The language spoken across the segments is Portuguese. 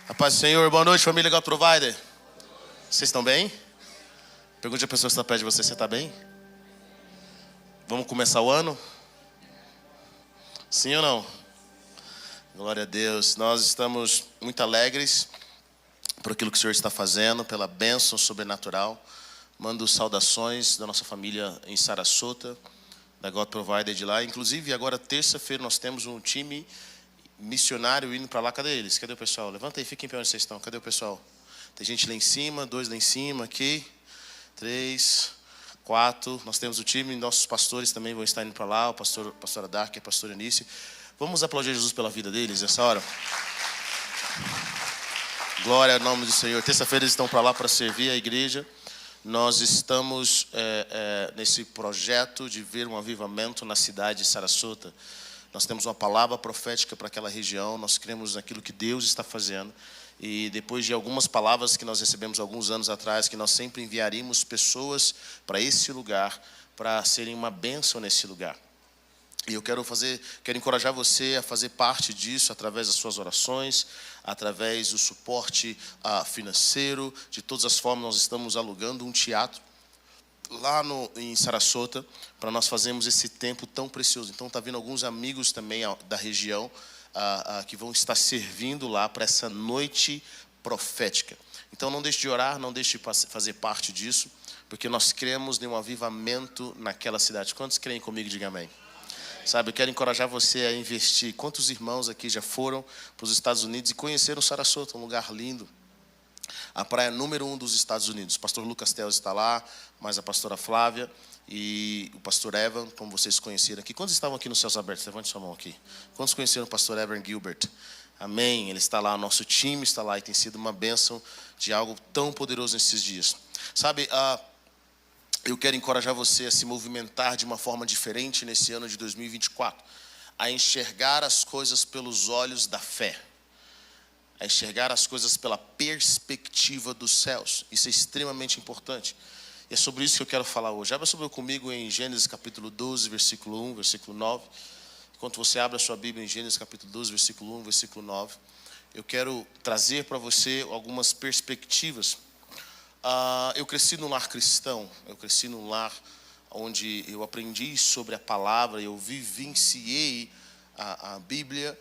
A paz do Senhor, boa noite, família God Provider. Vocês estão bem? Pergunte a pessoa que está perto de você, você está bem? Vamos começar o ano? Sim ou não? Glória a Deus. Nós estamos muito alegres por aquilo que o Senhor está fazendo, pela bênção sobrenatural. Mando saudações da nossa família em Sarasota, da God Provider de lá. Inclusive, agora terça-feira nós temos um time missionário indo para lá. Cadê eles? Cadê o pessoal? Levanta aí, fiquem em pé onde vocês estão. Cadê o pessoal? Tem gente lá em cima, 2 lá em cima, aqui, 3, 4. Nós temos o time, nossos pastores também vão estar indo para lá, o pastor Dark e a pastora Eunice. Vamos aplaudir Jesus pela vida deles nessa hora. Glória ao nome do Senhor. Terça-feira eles estão para lá para servir a igreja. Nós estamos nesse projeto de ver um avivamento na cidade de Sarasota. Nós temos uma palavra profética para aquela região. Nós cremos naquilo que Deus está fazendo. E depois de algumas palavras que nós recebemos alguns anos atrás, que nós sempre enviaríamos pessoas para esse lugar, para serem uma bênção nesse lugar. E eu quero encorajar você a fazer parte disso através das suas orações, através do suporte financeiro. De todas as formas, nós estamos alugando um teatro lá em Sarasota, para nós fazermos esse tempo tão precioso. Então, está vindo alguns amigos também da região que vão estar servindo lá para essa noite profética. Então, não deixe de orar, não deixe de fazer parte disso, porque nós cremos em um avivamento naquela cidade. Quantos creem comigo? Diga amém. Sabe, eu quero encorajar você a investir. Quantos irmãos aqui já foram para os Estados Unidos e conheceram Sarasota, um lugar lindo? A praia número 1 dos Estados Unidos. O pastor Lucas Teles está lá, mais a pastora Flávia e o pastor Evan, como vocês conheceram aqui. Quantos estavam aqui nos Céus Abertos? Levante sua mão aqui. Quantos conheceram o pastor Evan Gilbert? Amém. Ele está lá, nosso time está lá e tem sido uma bênção de algo tão poderoso nesses dias. Sabe, eu quero encorajar você a se movimentar de uma forma diferente nesse ano de 2024, a enxergar as coisas pelos olhos da fé, a enxergar as coisas pela perspectiva dos céus. Isso é extremamente importante. E é sobre isso que eu quero falar hoje. Abra comigo em Gênesis capítulo 12, versículo 1, versículo 9. Enquanto você abre a sua Bíblia em Gênesis capítulo 12, versículo 1, versículo 9, eu quero trazer para você algumas perspectivas. Eu cresci num lar cristão, eu cresci num lar onde eu aprendi sobre a palavra, eu vivenciei a Bíblia,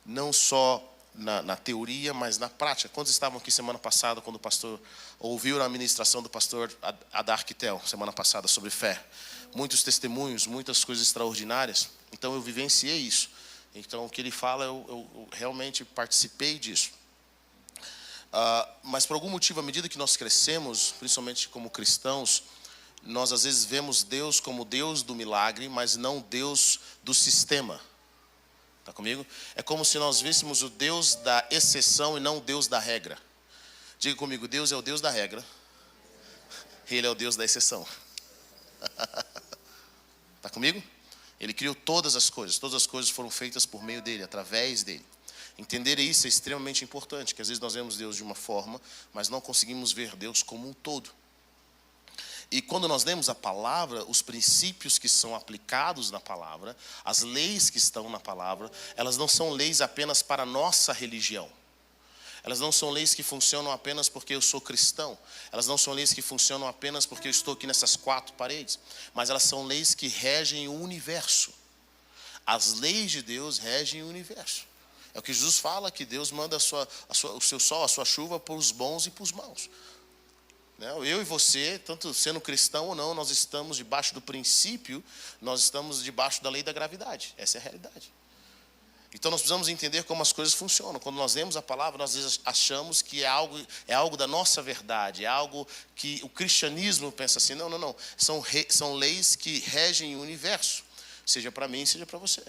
não só na teoria, mas na prática. Quantos estavam aqui semana passada, quando o pastor ouviu a ministração do pastor Adarquitel, semana passada, sobre fé? Muitos testemunhos, muitas coisas extraordinárias. Então eu vivenciei isso. Então o que ele fala, eu realmente participei disso. Mas por algum motivo, à medida que nós crescemos, principalmente como cristãos, nós às vezes vemos Deus como Deus do milagre, mas não Deus do sistema. Está comigo? É como se nós víssemos o Deus da exceção e não o Deus da regra. Diga comigo, Deus é o Deus da regra, Ele é o Deus da exceção. Está comigo? Ele criou todas as coisas foram feitas por meio dele, através dele. Entender isso é extremamente importante, que às vezes nós vemos Deus de uma forma, mas não conseguimos ver Deus como um todo. E quando nós lemos a palavra, os princípios que são aplicados na palavra, as leis que estão na palavra, elas não são leis apenas para a nossa religião. Elas não são leis que funcionam apenas porque eu sou cristão. Elas não são leis que funcionam apenas porque eu estou aqui nessas 4 paredes. Mas elas são leis que regem o universo. As leis de Deus regem o universo. É o que Jesus fala, que Deus manda o seu sol, a sua chuva para os bons e para os maus. Eu e você, tanto sendo cristão ou não, nós estamos debaixo do princípio, nós estamos debaixo da lei da gravidade. Essa é a realidade. Então nós precisamos entender como as coisas funcionam. Quando nós lemos a palavra, nós às vezes achamos que é algo da nossa verdade, é algo que o cristianismo pensa assim. Não. São leis que regem o universo, seja para mim, seja para você.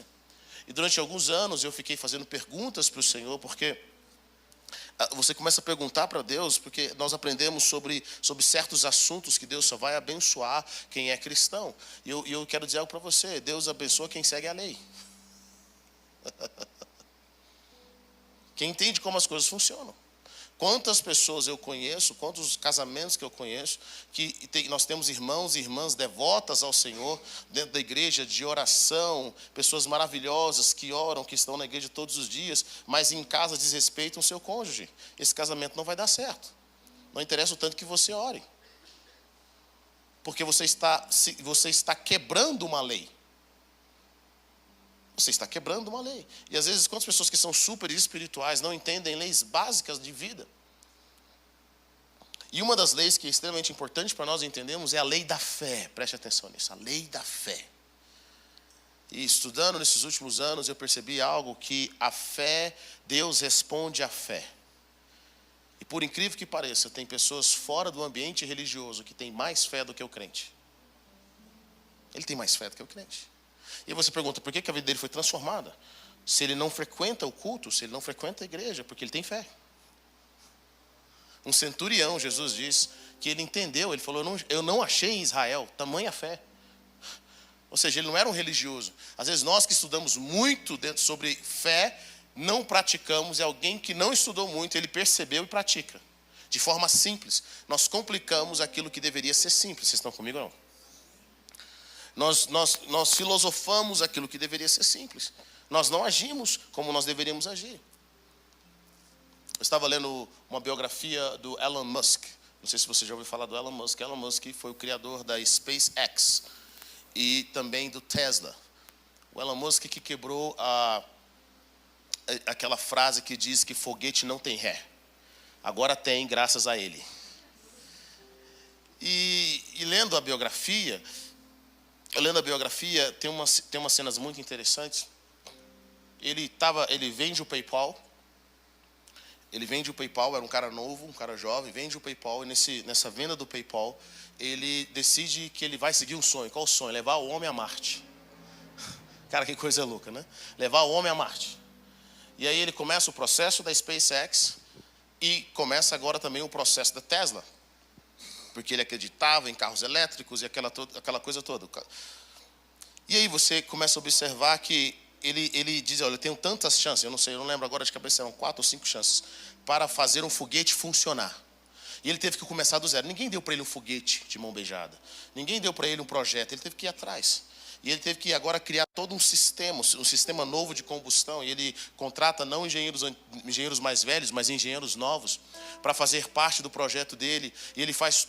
E durante alguns anos eu fiquei fazendo perguntas para o Senhor, porque você começa a perguntar para Deus, porque nós aprendemos sobre certos assuntos que Deus só vai abençoar quem é cristão. E eu quero dizer algo para você: Deus abençoa quem segue a lei. Quem entende como as coisas funcionam. Quantas pessoas eu conheço, quantos casamentos que eu conheço, nós temos irmãos e irmãs devotas ao Senhor, dentro da igreja, de oração, pessoas maravilhosas que oram, que estão na igreja todos os dias, mas em casa desrespeitam o seu cônjuge. Esse casamento não vai dar certo. Não interessa o tanto que você ore. Porque você está quebrando uma lei. Você está quebrando uma lei. E às vezes, quantas pessoas que são super espirituais não entendem leis básicas de vida? E uma das leis que é extremamente importante para nós entendermos é a lei da fé. Preste atenção nisso, a lei da fé. E estudando nesses últimos anos, eu percebi algo que a fé, Deus responde à fé. E por incrível que pareça, tem pessoas fora do ambiente religioso que têm mais fé do que o crente. Ele tem mais fé do que o crente. E você pergunta, por que a vida dele foi transformada? Se ele não frequenta o culto, se ele não frequenta a igreja, porque ele tem fé. Um centurião, Jesus diz, que ele entendeu, ele falou, eu não achei em Israel tamanha fé. Ou seja, ele não era um religioso. Às vezes nós que estudamos muito sobre fé, não praticamos, e alguém que não estudou muito, ele percebeu e pratica. De forma simples. Nós complicamos aquilo que deveria ser simples. Vocês estão comigo ou não? Nós filosofamos aquilo que deveria ser simples. Nós não agimos como nós deveríamos agir. Eu estava lendo uma biografia do Elon Musk. Não sei se você já ouviu falar do Elon Musk. Elon Musk foi o criador da SpaceX e também do Tesla. O Elon Musk que quebrou aquela frase que diz que foguete não tem ré. Agora tem, graças a ele. E lendo a biografia... Lendo a biografia, tem umas cenas muito interessantes. Ele vende o PayPal. Ele vende o PayPal, era um cara novo, um cara jovem, vende o PayPal. E nessa venda do PayPal, ele decide que ele vai seguir um sonho. Qual o sonho? Levar o homem a Marte. Cara, que coisa louca, né? Levar o homem a Marte. E aí ele começa o processo da SpaceX e começa agora também o processo da Tesla. Porque ele acreditava em carros elétricos e aquela coisa toda. E aí você começa a observar que ele diz, olha, eu tenho tantas chances, eu não lembro agora de cabeça, eram 4 ou 5 chances, para fazer um foguete funcionar. E ele teve que começar do zero. Ninguém deu para ele um foguete de mão beijada. Ninguém deu para ele um projeto, ele teve que ir atrás. E ele teve que agora criar todo um sistema novo de combustão. E ele contrata não engenheiros mais velhos, mas engenheiros novos, para fazer parte do projeto dele. E ele faz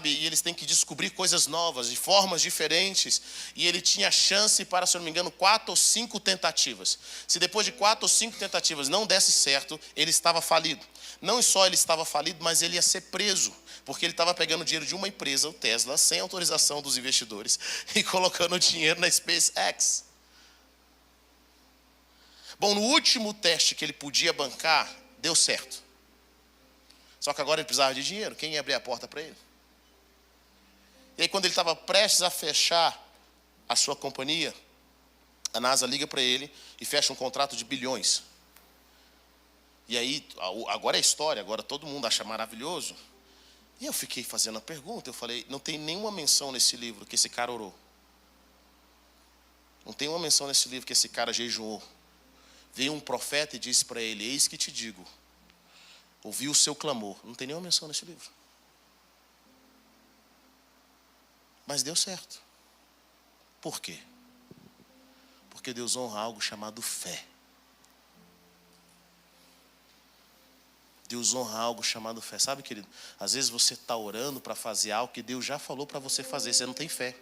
e eles têm que descobrir coisas novas, de formas diferentes. E ele tinha chance para, se eu não me engano, 4 ou 5 tentativas. Se depois de 4 ou 5 tentativas não desse certo, ele estava falido. Não só ele estava falido, mas ele ia ser preso. Porque ele estava pegando dinheiro de uma empresa, o Tesla, sem autorização dos investidores, e colocando dinheiro na SpaceX. Bom, no último teste que ele podia bancar, deu certo. Só que agora ele precisava de dinheiro. Quem ia abrir a porta para ele? E aí, quando ele estava prestes a fechar a sua companhia, a NASA liga para ele e fecha um contrato de bilhões. E aí, agora é história, agora todo mundo acha maravilhoso. E eu fiquei fazendo a pergunta, eu falei, não tem nenhuma menção nesse livro que esse cara orou. Não tem uma menção nesse livro que esse cara jejuou. Veio um profeta e disse para ele, eis que te digo, ouvi o seu clamor. Não tem nenhuma menção nesse livro. Mas deu certo. Por quê? Porque Deus honra algo chamado fé. Deus honra algo chamado fé. Sabe, querido? Às vezes você está orando para fazer algo que Deus já falou para você fazer. Você não tem fé.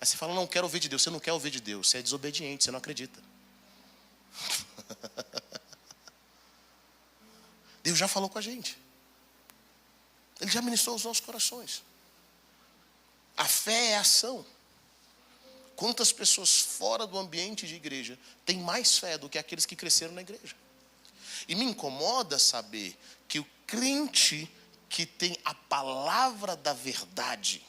Aí você fala, não quero ouvir de Deus. Você não quer ouvir de Deus. Você é desobediente, você não acredita. Deus já falou com a gente. Ele já ministrou os nossos corações. A fé é ação. Quantas pessoas fora do ambiente de igreja têm mais fé do que aqueles que cresceram na igreja? E me incomoda saber que o crente que tem a palavra da verdade,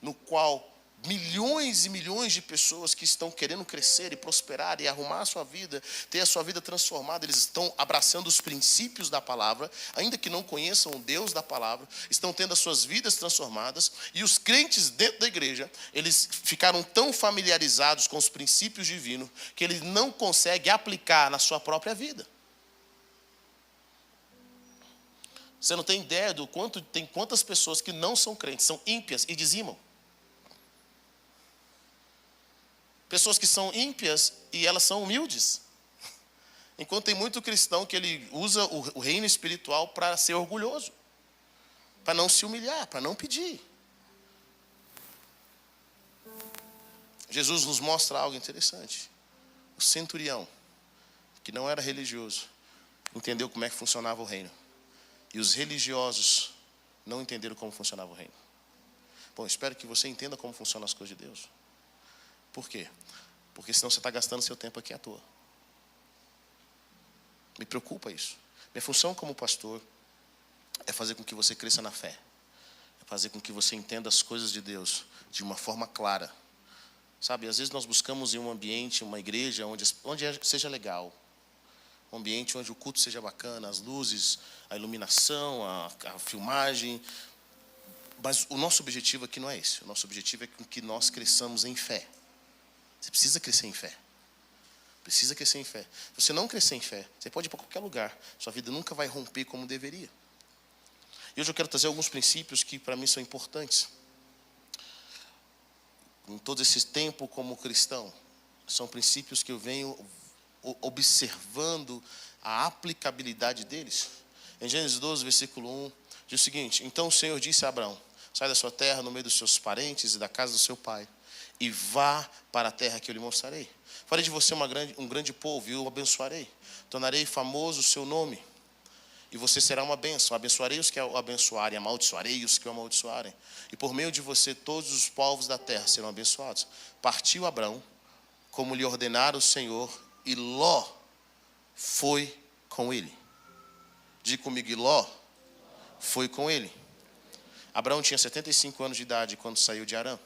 no qual milhões e milhões de pessoas que estão querendo crescer e prosperar e arrumar a sua vida, ter a sua vida transformada, eles estão abraçando os princípios da palavra, ainda que não conheçam o Deus da palavra, estão tendo as suas vidas transformadas, e os crentes dentro da igreja, eles ficaram tão familiarizados com os princípios divinos, que eles não conseguem aplicar na sua própria vida. Você não tem ideia do quanto tem quantas pessoas que não são crentes, são ímpias e dizimam. Pessoas que são ímpias e elas são humildes. Enquanto tem muito cristão que ele usa o reino espiritual para ser orgulhoso, para não se humilhar, para não pedir. Jesus nos mostra algo interessante. O centurião, que não era religioso, entendeu como é que funcionava o reino. E os religiosos não entenderam como funcionava o reino. Bom, espero que você entenda como funcionam as coisas de Deus. Por quê? Porque senão você está gastando seu tempo aqui à toa. Me preocupa isso. Minha função como pastor é fazer com que você cresça na fé. É fazer com que você entenda as coisas de Deus de uma forma clara. Sabe, às vezes nós buscamos em um ambiente, uma igreja, onde seja legal. Um ambiente onde o culto seja bacana, as luzes, a iluminação, a filmagem. Mas o nosso objetivo aqui não é esse. O nosso objetivo é que nós cresçamos em fé. Você precisa crescer em fé. Precisa crescer em fé. Se você não crescer em fé, você pode ir para qualquer lugar. Sua vida nunca vai romper como deveria. E hoje eu quero trazer alguns princípios que para mim são importantes. Em todo esse tempo como cristão, são princípios que eu venho observando a aplicabilidade deles. Em Gênesis 12, versículo 1, diz o seguinte: então o Senhor disse a Abraão: sai da sua terra, no meio dos seus parentes e da casa do seu pai, e vá para a terra que eu lhe mostrarei. Farei de você um grande povo e o abençoarei. Tornarei famoso o seu nome, e você será uma bênção. Abençoarei os que o abençoarem, amaldiçoarei os que o amaldiçoarem. E por meio de você todos os povos da terra serão abençoados. Partiu Abraão, como lhe ordenara o Senhor, e Ló foi com ele. Diga comigo, e Ló foi com ele. Abraão tinha 75 anos de idade quando saiu de Harã.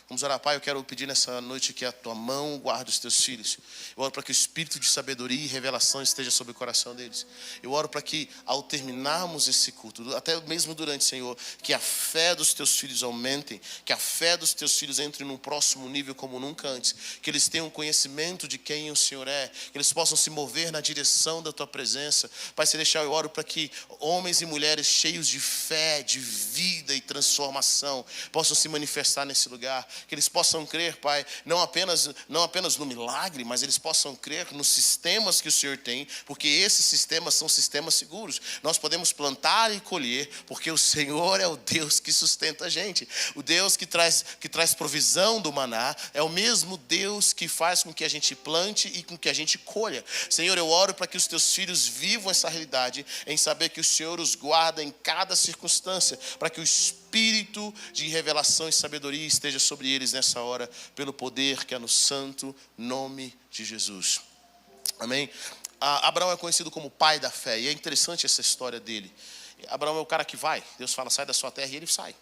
Vamos orar. Pai, eu quero pedir nessa noite que a tua mão guarde os teus filhos. Eu oro para que o espírito de sabedoria e revelação esteja sobre o coração deles. Eu oro para que, ao terminarmos esse culto, até mesmo durante, Senhor, que a fé dos teus filhos aumentem, que a fé dos teus filhos entre num próximo nível como nunca antes, que eles tenham conhecimento de quem o Senhor é, que eles possam se mover na direção da tua presença. Pai Celestial, eu oro para que homens e mulheres cheios de fé, de vida e transformação possam se manifestar nesse lugar. Que eles possam crer, Pai, não apenas no milagre, mas eles possam crer nos sistemas que o Senhor tem, porque esses sistemas são sistemas seguros. Nós podemos plantar e colher, porque o Senhor é o Deus que sustenta a gente. O Deus que traz provisão do maná é o mesmo Deus que faz com que a gente plante e com que a gente colha. Senhor, eu oro para que os teus filhos vivam essa realidade, em saber que o Senhor os guarda em cada circunstância, para que o espírito de revelação e sabedoria esteja sobre eles nessa hora, pelo poder que é no santo nome de Jesus. Amém? Abraão é conhecido como pai da fé, e é interessante essa história dele. Abraão é o cara que vai, Deus fala, sai da sua terra, e ele sai.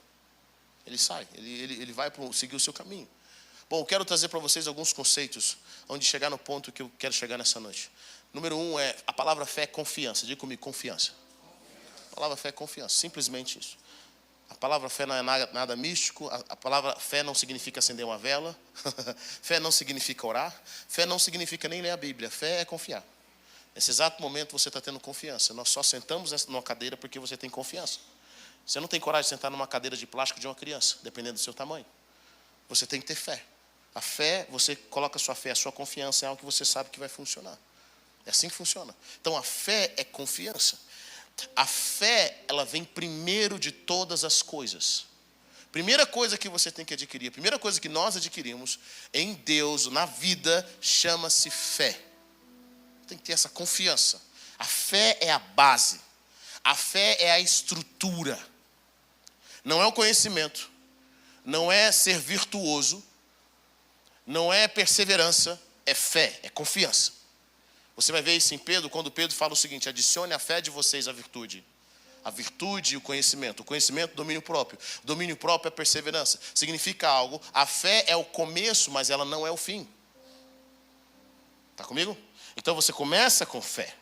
Ele vai seguir o seu caminho. Bom, eu quero trazer para vocês alguns conceitos, onde chegar no ponto que eu quero chegar nessa noite. Número 1 é, a palavra fé é confiança. Diga comigo, confiança. A palavra fé é confiança, simplesmente isso. A palavra fé não é nada místico. A palavra fé não significa acender uma vela. Fé não significa orar. Fé não significa nem ler a Bíblia. Fé é confiar. Nesse exato momento você está tendo confiança. Nós só sentamos numa cadeira porque você tem confiança. Você não tem coragem de sentar numa cadeira de plástico de uma criança, dependendo do seu tamanho. Você tem que ter fé. A fé, você coloca a sua fé, a sua confiança em algo que você sabe que vai funcionar. É assim que funciona. Então a fé é confiança. A fé, ela vem primeiro de todas as coisas. Primeira coisa que você tem que adquirir, a primeira coisa que nós adquirimos em Deus, na vida, chama-se fé. Tem que ter essa confiança. A fé é a base. A fé é a estrutura. Não é o conhecimento. Não é ser virtuoso. Não é perseverança. É fé, é confiança. Você vai ver isso em Pedro, quando Pedro fala o seguinte: adicione a fé de vocês à virtude. A virtude e o conhecimento. O conhecimento, domínio próprio. O domínio próprio é perseverança. Significa algo. A fé é o começo, mas ela não é o fim. Está comigo? Então você começa com fé.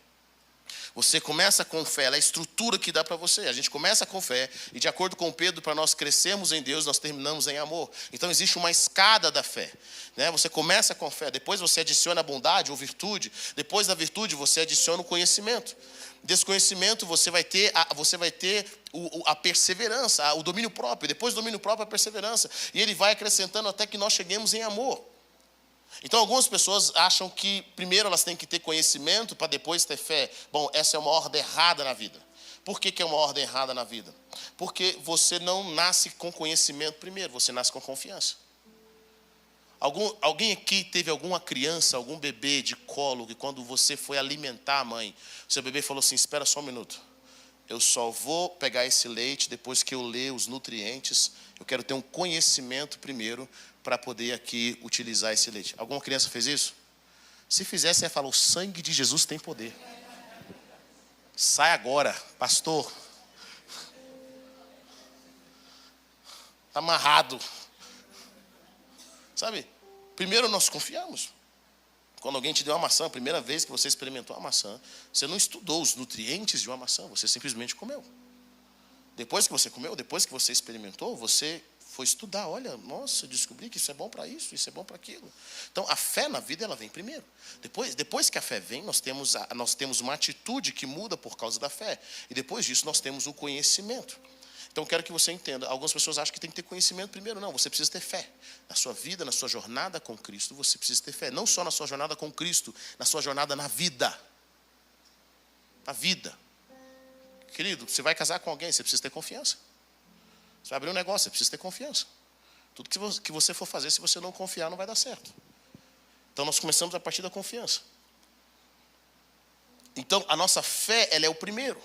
Você começa com fé, ela é a estrutura que dá para você. A gente começa com fé, e de acordo com Pedro, para nós crescermos em Deus, nós terminamos em amor. Então existe uma escada da fé, né? Você começa com fé, depois você adiciona a bondade ou virtude, depois da virtude você adiciona o conhecimento. Desconhecimento, você vai ter a perseverança, o domínio próprio. Depois do domínio próprio, a perseverança. E ele vai acrescentando até que nós cheguemos em amor. Então, algumas pessoas acham que primeiro elas têm que ter conhecimento para depois ter fé. Bom, essa é uma ordem errada na vida. Por que é uma ordem errada na vida? Porque você não nasce com conhecimento primeiro, você nasce com confiança. Alguém aqui teve alguma criança, algum bebê de colo, que quando você foi alimentar a mãe, seu bebê falou assim, espera só um minuto. Eu só vou pegar esse leite depois que eu ler os nutrientes. Eu quero ter um conhecimento primeiro para poder aqui utilizar esse leite. Alguma criança fez isso? Se fizesse, você ia falar, o sangue de Jesus tem poder. Sai agora, pastor. Está amarrado. Sabe? Primeiro nós confiamos. Quando alguém te deu uma maçã, a primeira vez que você experimentou a maçã, você não estudou os nutrientes de uma maçã, você simplesmente comeu. Depois que você comeu, depois que você experimentou, você foi estudar. Olha, nossa, eu descobri que isso é bom para isso é bom para aquilo. Então, a fé na vida, ela vem primeiro. Depois que a fé vem, nós temos uma atitude que muda por causa da fé. E depois disso, nós temos o conhecimento. Então, quero que você entenda. Algumas pessoas acham que tem que ter conhecimento primeiro. Não, você precisa ter fé. Na sua vida, na sua jornada com Cristo, você precisa ter fé. Não só na sua jornada com Cristo, na sua jornada na vida. Na vida. Querido, você vai casar com alguém, você precisa ter confiança. Você vai abrir um negócio, você precisa ter confiança. Tudo que você for fazer, se você não confiar, não vai dar certo. Então, nós começamos a partir da confiança. Então, a nossa fé, ela é o primeiro.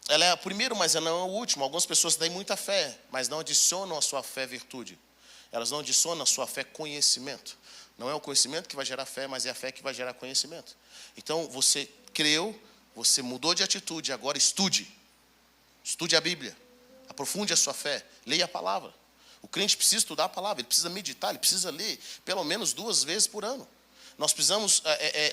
Ela é o primeiro, mas ela não é o último. Algumas pessoas têm muita fé, mas não adicionam à sua fé virtude. Elas não adicionam à sua fé conhecimento. Não é o conhecimento que vai gerar fé, mas é a fé que vai gerar conhecimento. Então, você creu, você mudou de atitude, agora estude. Estude a Bíblia. Aprofunde a sua fé. Leia a palavra. O crente precisa estudar a palavra, ele precisa meditar, ele precisa ler pelo menos 2 vezes por ano. Nós precisamos,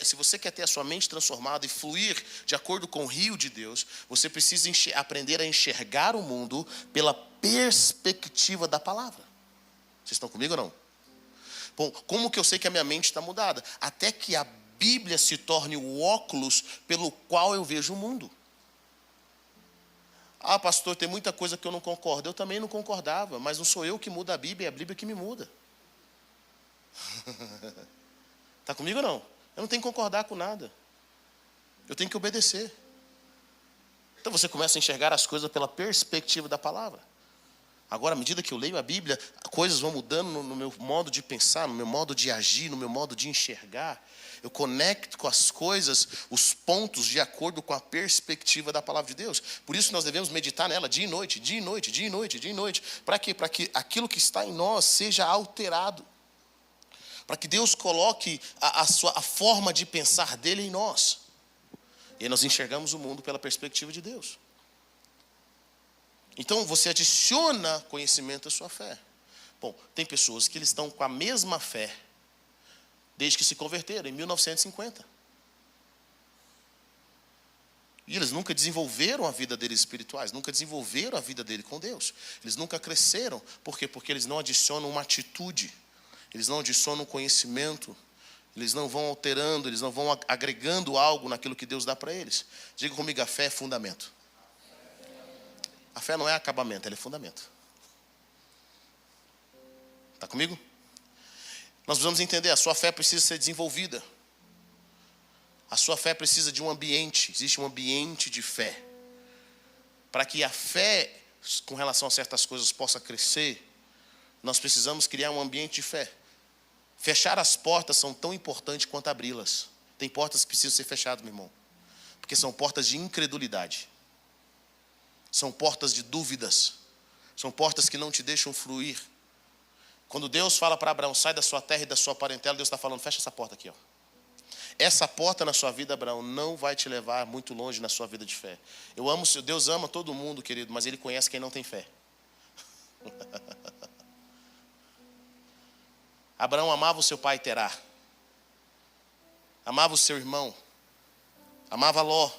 se você quer ter a sua mente transformada e fluir de acordo com o rio de Deus, você precisa aprender a enxergar o mundo pela perspectiva da palavra. Vocês estão comigo ou não? Bom, como que eu sei que a minha mente está mudada? Até que a Bíblia se torne o óculos pelo qual eu vejo o mundo. Ah, pastor, tem muita coisa que eu não concordo. Eu também não concordava, mas não sou eu que muda a Bíblia, é a Bíblia que me muda. Está comigo ou não? Eu não tenho que concordar com nada. Eu tenho que obedecer. Então você começa a enxergar as coisas pela perspectiva da palavra. Agora, à medida que eu leio a Bíblia, coisas vão mudando no meu modo de pensar, no meu modo de agir, no meu modo de enxergar. Eu conecto com as coisas, os pontos, de acordo com a perspectiva da palavra de Deus. Por isso nós devemos meditar nela dia e noite, dia e noite, dia e noite, dia e noite. Para quê? Para que aquilo que está em nós seja alterado. Para que Deus coloque a forma de pensar dele em nós. E aí nós enxergamos o mundo pela perspectiva de Deus. Então você adiciona conhecimento à sua fé. Bom, tem pessoas que eles estão com a mesma fé desde que se converteram, em 1950. E eles nunca desenvolveram a vida deles espirituais, nunca desenvolveram a vida dele com Deus. Eles nunca cresceram. Por quê? Porque eles não adicionam uma atitude. Eles não adicionam conhecimento. Eles não vão alterando, eles não vão agregando algo naquilo que Deus dá para eles. Diga comigo, a fé é fundamento. A fé não é acabamento, ela é fundamento. Está comigo? Nós precisamos entender, a sua fé precisa ser desenvolvida. A sua fé precisa de um ambiente, existe um ambiente de fé. Para que a fé, com relação a certas coisas, possa crescer, nós precisamos criar um ambiente de fé. Fechar as portas são tão importantes quanto abri-las. Tem portas que precisam ser fechadas, meu irmão. Porque são portas de incredulidade. São portas de dúvidas. São portas que não te deixam fluir. Quando Deus fala para Abraão, sai da sua terra e da sua parentela, Deus está falando, fecha essa porta aqui, ó. Essa porta na sua vida, Abraão, não vai te levar muito longe na sua vida de fé. Deus ama todo mundo, querido, mas Ele conhece quem não tem fé. Abraão amava o seu pai Terá. Amava o seu irmão. Amava Ló.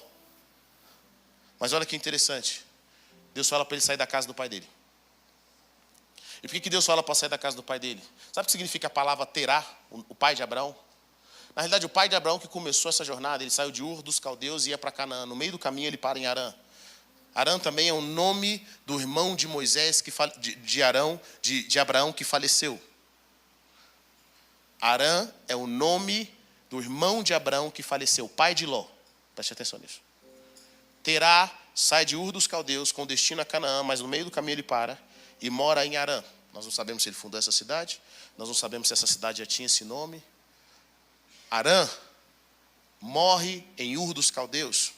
Mas olha que interessante. Deus fala para ele sair da casa do pai dele. E por que Deus fala para sair da casa do pai dele? Sabe o que significa a palavra Terá, o pai de Abraão? Na realidade, o pai de Abraão que começou essa jornada, ele saiu de Ur dos Caldeus e ia para Canaã. No meio do caminho ele para em Harã. Harã também é o nome do irmão de Moisés, de Abraão, que faleceu. Harã é o nome do irmão de Abraão que faleceu, pai de Ló. Preste atenção nisso. Terá sai de Ur dos Caldeus com destino a Canaã, mas no meio do caminho ele para e mora em Harã. Nós não sabemos se ele fundou essa cidade, nós não sabemos se essa cidade já tinha esse nome. Harã morre em Ur dos Caldeus.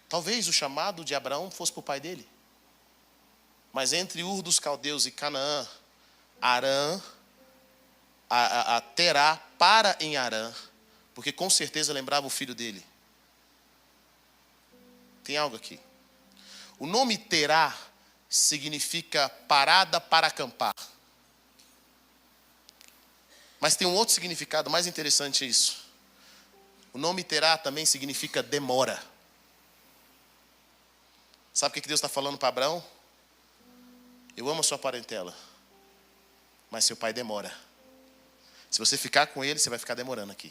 Talvez o chamado de Abraão fosse para o pai dele. Mas entre Ur dos Caldeus e Canaã, Harã, Terá para em Harã, porque com certeza lembrava o filho dele. Tem algo aqui. O nome Terá significa parada para acampar. Mas tem um outro significado mais interessante isso. O nome Terá também significa demora. Sabe o que Deus está falando para Abraão? Eu amo a sua parentela, mas seu pai demora. Se você ficar com ele, você vai ficar demorando aqui.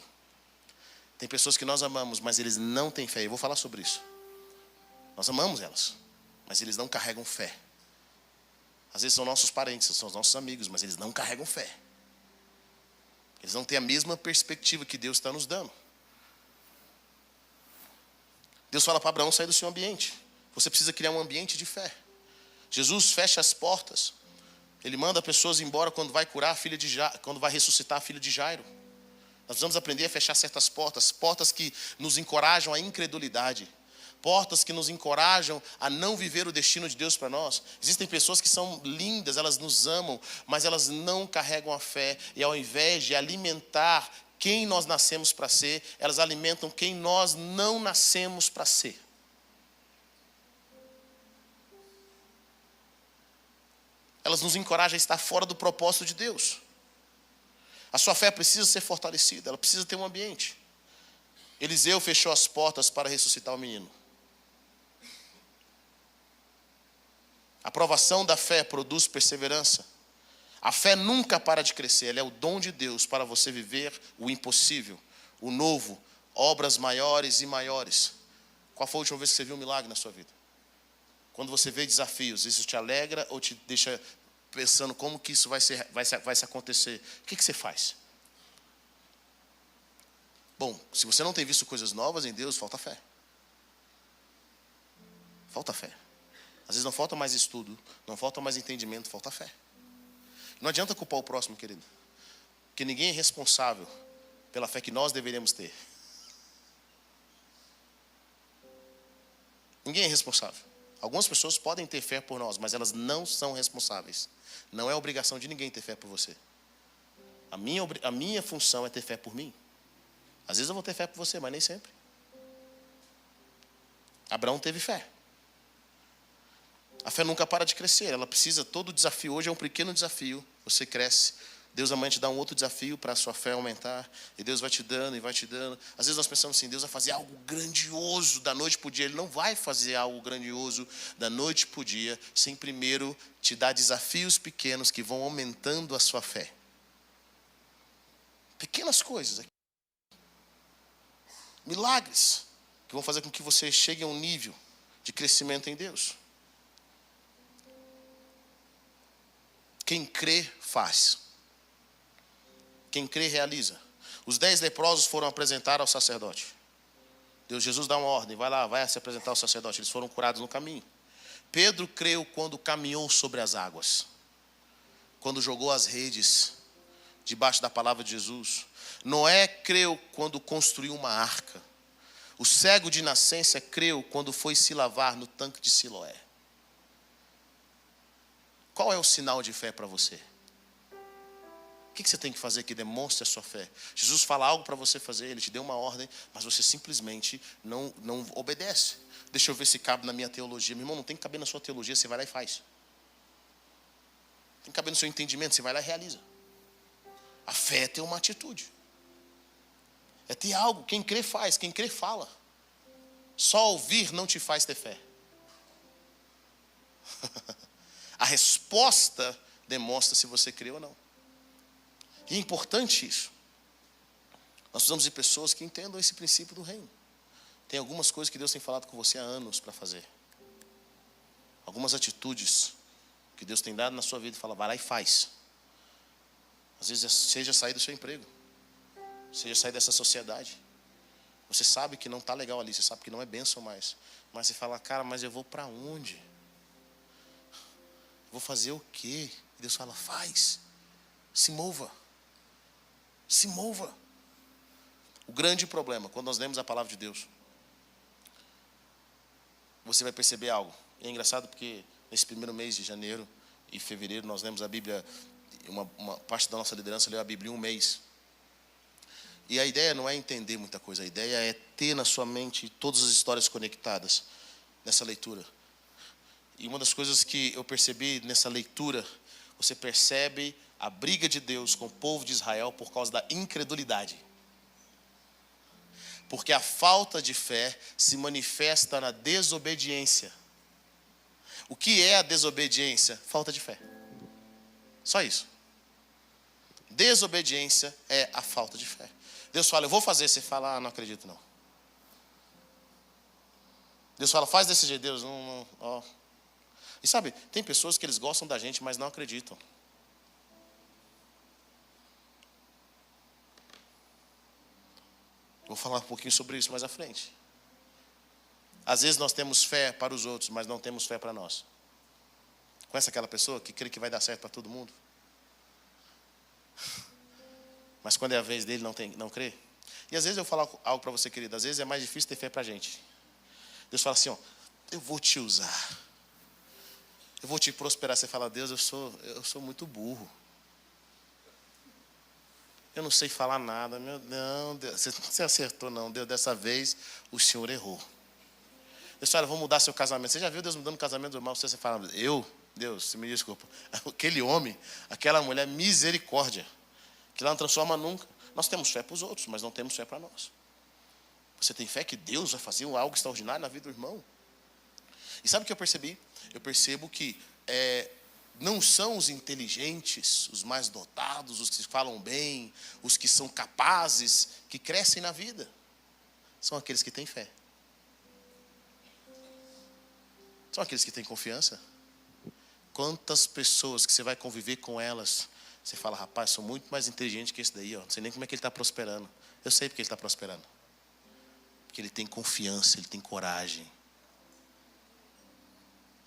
Tem pessoas que nós amamos, mas eles não têm fé. Eu vou falar sobre isso. Nós amamos elas, mas eles não carregam fé. Às vezes são nossos parentes, são os nossos amigos, mas eles não carregam fé. Eles não têm a mesma perspectiva que Deus está nos dando. Deus fala para Abraão sair do seu ambiente. Você precisa criar um ambiente de fé. Jesus fecha as portas. Ele manda pessoas embora quando vai curar a filha de Jairo, quando vai ressuscitar a filha de Jairo. Nós precisamos aprender a fechar certas portas, portas que nos encorajam à incredulidade, portas que nos encorajam a não viver o destino de Deus para nós. Existem pessoas que são lindas, elas nos amam, mas elas não carregam a fé, e ao invés de alimentar quem nós nascemos para ser, elas alimentam quem nós não nascemos para ser. Elas nos encorajam a estar fora do propósito de Deus. A sua fé precisa ser fortalecida, ela precisa ter um ambiente. Eliseu fechou as portas para ressuscitar o menino. A provação da fé produz perseverança. A fé nunca para de crescer, ela é o dom de Deus para você viver o impossível, o novo, obras maiores e maiores. Qual foi a última vez que você viu um milagre na sua vida? Quando você vê desafios, isso te alegra ou te deixa pensando como que isso vai se acontecer? O que você faz? Bom, se você não tem visto coisas novas em Deus, falta fé. Falta fé. Às vezes não falta mais estudo, não falta mais entendimento, falta fé. Não adianta culpar o próximo, querido, porque ninguém é responsável pela fé que nós deveríamos ter. Ninguém é responsável. Algumas pessoas podem ter fé por nós, mas elas não são responsáveis. Não é obrigação de ninguém ter fé por você. A minha função é ter fé por mim. Às vezes eu vou ter fé por você, mas nem sempre. Abraão teve fé. A fé nunca para de crescer. Ela precisa, todo desafio hoje é um pequeno desafio. Você cresce. Deus amanhã te dá um outro desafio para a sua fé aumentar. E Deus vai te dando e vai te dando. Às vezes nós pensamos assim, Deus vai fazer algo grandioso da noite para o dia. Ele não vai fazer algo grandioso da noite para o dia, sem primeiro te dar desafios pequenos que vão aumentando a sua fé. Pequenas coisas aqui. Milagres que vão fazer com que você chegue a um nível de crescimento em Deus. Quem crê, faz. Quem crê, realiza. Os 10 leprosos foram apresentar ao sacerdote. Jesus dá uma ordem, vai lá, vai se apresentar ao sacerdote. Eles foram curados no caminho. Pedro creu quando caminhou sobre as águas. Quando jogou as redes debaixo da palavra de Jesus. Noé creu quando construiu uma arca. O cego de nascença creu quando foi se lavar no tanque de Siloé. Qual é o sinal de fé para você? O que você tem que fazer que demonstre a sua fé? Jesus fala algo para você fazer, Ele te deu uma ordem, mas você simplesmente não obedece. Deixa eu ver se cabe na minha teologia. Meu irmão, não tem que caber na sua teologia, você vai lá e faz. Tem que caber no seu entendimento, você vai lá e realiza. A fé é ter uma atitude. É ter algo. Quem crê faz, quem crê fala. Só ouvir não te faz ter fé. A resposta demonstra se você crê ou não. E é importante isso. Nós precisamos de pessoas que entendam esse princípio do reino. Tem algumas coisas que Deus tem falado com você há anos para fazer. Algumas atitudes que Deus tem dado na sua vida e fala, vai lá e faz. Às vezes seja sair do seu emprego, seja sair dessa sociedade. Você sabe que não está legal ali, você sabe que não é bênção mais. Mas você fala, cara, mas eu vou para onde? Vou fazer o quê? E Deus fala, faz. Se mova. Se mova. O grande problema, quando nós lemos a palavra de Deus, você vai perceber algo. É engraçado porque nesse primeiro mês de janeiro e fevereiro nós lemos a Bíblia, uma parte da nossa liderança leu a Bíblia em um mês. E a ideia não é entender muita coisa, a ideia é ter na sua mente todas as histórias conectadas nessa leitura. E uma das coisas que eu percebi nessa leitura, você percebe a briga de Deus com o povo de Israel por causa da incredulidade. Porque a falta de fé se manifesta na desobediência. O que é a desobediência? Falta de fé. Só isso. Desobediência é a falta de fé. Deus fala, eu vou fazer. Você fala, não acredito não. Deus fala, faz desse jeito. Deus, não. Ó. E sabe, tem pessoas que eles gostam da gente, mas não acreditam. Vou falar um pouquinho sobre isso mais à frente. Às vezes nós temos fé para os outros, mas não temos fé para nós. Conhece aquela pessoa que crê que vai dar certo para todo mundo? Mas quando é a vez dele, não crê? E às vezes eu falo algo para você, querido. Às vezes é mais difícil ter fé para a gente. Deus fala assim, ó, eu vou te usar. Eu vou te prosperar. Você fala, Deus, eu sou muito burro. Eu não sei falar nada. Não, Deus, você acertou não. Deus, dessa vez o Senhor errou. Deus fala, vou mudar seu casamento. Você já viu Deus mudando o casamento do mal? Você fala, Deus, você me desculpa. Aquele homem, aquela mulher, misericórdia. Que lá não transforma nunca. Nós temos fé para os outros, mas não temos fé para nós. Você tem fé que Deus vai fazer algo extraordinário na vida do irmão? E sabe o que eu percebi? Eu percebo que não são os inteligentes, os mais dotados, os que falam bem, os que são capazes, que crescem na vida. São aqueles que têm fé. São aqueles que têm confiança. Quantas pessoas que você vai conviver com elas, você fala, rapaz, sou muito mais inteligente que esse daí, ó. Não sei nem como é que ele está prosperando. Eu sei porque ele está prosperando. Porque ele tem confiança, ele tem coragem.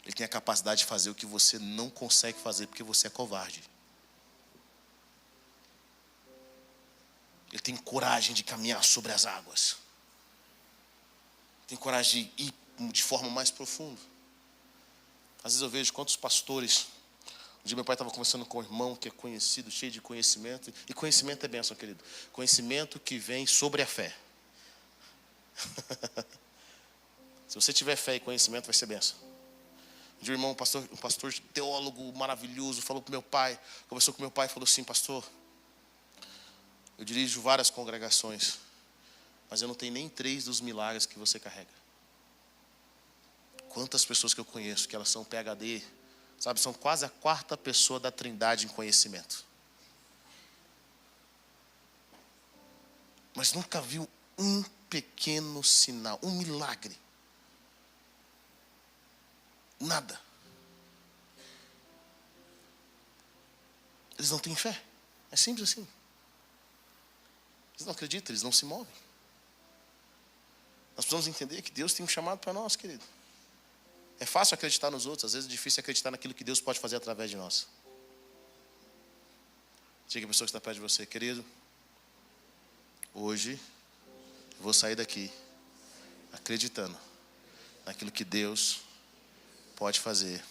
Ele tem a capacidade de fazer o que você não consegue fazer porque você é covarde. Ele tem coragem de caminhar sobre as águas. Tem coragem de ir de forma mais profunda. Às vezes eu vejo quantos pastores. Um dia meu pai estava conversando com um irmão que é conhecido, cheio de conhecimento. E conhecimento é bênção, querido. Conhecimento que vem sobre a fé. Se você tiver fé e conhecimento, vai ser bênção. Um dia um pastor teólogo maravilhoso, falou com meu pai, conversou com meu pai e falou assim, pastor, eu dirijo várias congregações, mas eu não tenho nem 3 dos milagres que você carrega. Quantas pessoas que eu conheço que elas são PhD, sabe, são quase a 4ª pessoa da Trindade em conhecimento. Mas nunca viu um pequeno sinal, um milagre. Nada. Eles não têm fé. É simples assim. Eles não acreditam, eles não se movem. Nós precisamos entender que Deus tem um chamado para nós, querido. É fácil acreditar nos outros, às vezes é difícil acreditar naquilo que Deus pode fazer através de nós. Diga a pessoa que está perto de você, querido, hoje eu vou sair daqui acreditando naquilo que Deus pode fazer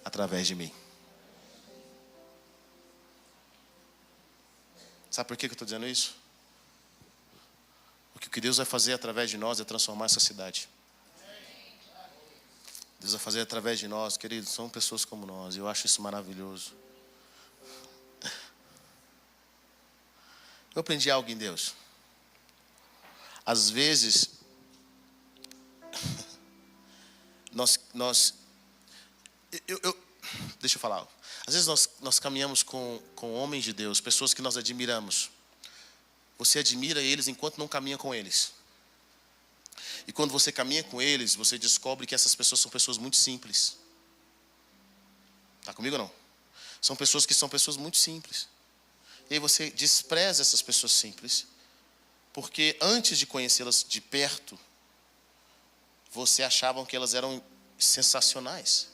através de mim. Sabe por que eu estou dizendo isso? Porque o que Deus vai fazer através de nós é transformar essa cidade. Deus vai fazer através de nós, queridos, são pessoas como nós. Eu acho isso maravilhoso. Eu aprendi algo em Deus. Às vezes, deixa eu falar algo. Às vezes nós caminhamos com homens de Deus, pessoas que nós admiramos. você admira eles enquanto não caminha com eles. E quando você caminha com eles, você descobre que essas pessoas são pessoas muito simples. Está comigo ou não? São pessoas muito simples. E aí você despreza essas pessoas simples, porque antes de conhecê-las de perto, você achava que elas eram sensacionais.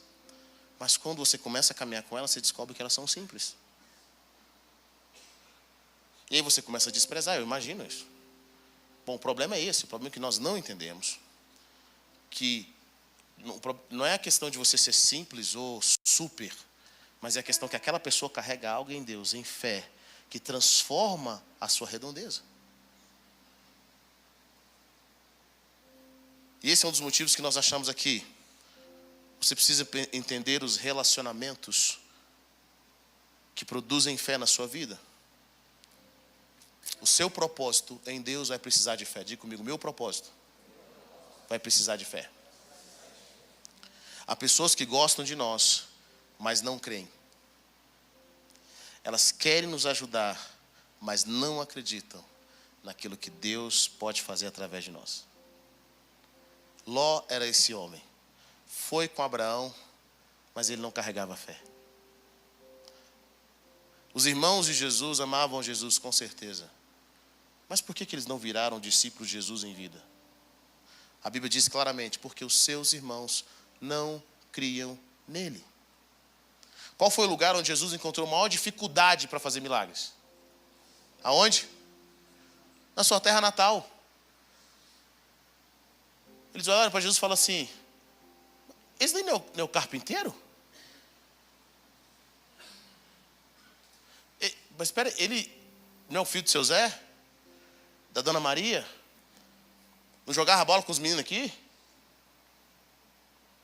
Mas quando você começa a caminhar com elas, você descobre que elas são simples. E aí você começa a desprezar, eu imagino isso. Bom, o problema é esse, o problema é que nós não entendemos que não é a questão de você ser simples ou super, mas é a questão que aquela pessoa carrega algo em Deus, em fé, que transforma a sua redondeza. E esse é um dos motivos que nós achamos aqui. Você precisa entender os relacionamentos que produzem fé na sua vida. O seu propósito em Deus vai precisar de fé. Diga comigo, meu propósito vai precisar de fé. Há pessoas que gostam de nós, mas não creem. Elas querem nos ajudar, mas não acreditam naquilo que Deus pode fazer através de nós. Ló era esse homem. Foi com Abraão, mas ele não carregava fé. Os irmãos de Jesus amavam Jesus com certeza. Mas por que eles não viraram discípulos de Jesus em vida? A Bíblia diz claramente, porque os seus irmãos não criam nele. Qual foi o lugar onde Jesus encontrou maior dificuldade para fazer milagres? Aonde? Na sua terra natal. Eles olharam para Jesus e falaram assim, esse daí não é o carpinteiro? Mas espera, ele não é o filho do seu Zé? Da Dona Maria? Não jogava bola com os meninos aqui?